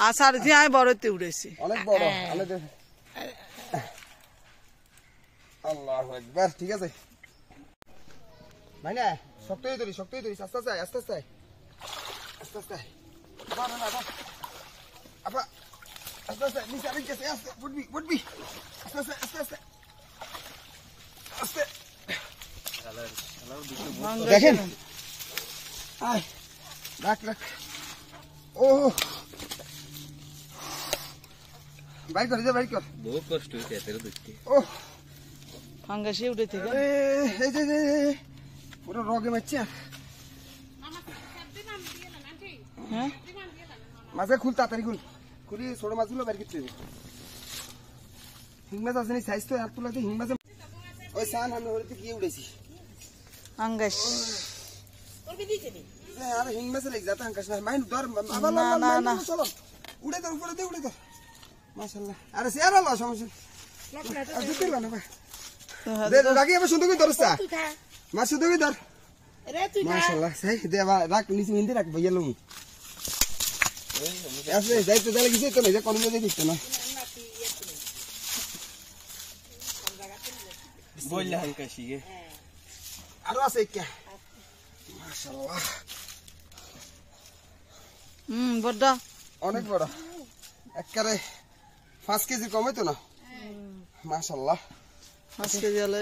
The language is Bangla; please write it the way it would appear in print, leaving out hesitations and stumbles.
আসার দিয়ে আমি বড়তে উড়েছি অনেক বড় আল্লাহু আকবার ঠিক আছে ভাই না শক্তই ধরি আস্তে আস্তে না আপা আস্তে নিচে আরেক গেছে আস্তে উঠবি আস্তে দেখেন আয় রাখ ও বাইক কর বহুত কষ্ট হইছে এত দেখতে ও ফাঙ্গাসে উঠে থেকে এই যে পুরো রগে মারছে হ্যাঁ মাছে খুল তাড়াতাড়ি খুলি ছোট মাছগুলো বের করতে হিং মাছ আছে সাইজ তো হাত তোলাতে হিং মাছ ওই সান আমরা হরিতে গিয়ে উড়েছি ফাঙ্গাস আরে হিং মাছ লেগে যাতে হাঙ্কাস না মাইন ধর না চলো উড়ে ধর উপরে দে মাশাআল্লাহ আরে সেরা লো সমস্যা আর দিতে না ভাই দে রাখি আবার সুন্দর করে ধরছা মাছ সুন্দর করে ধর মাশাআল্লাহ সেই দে রাখ নিচে হিন্দি রাখ ভাইয়া লুম আসলে যাইতে যালে কিছু তো না যে কোন মধ্যে দিতে না বললে হাঙ্কাশি আরো আছে কি মাশাআল্লাহ বড় অনেক বড় একবারে 5 কেজি কমে তো না মাশাআল্লাহ 5 কেজি হলো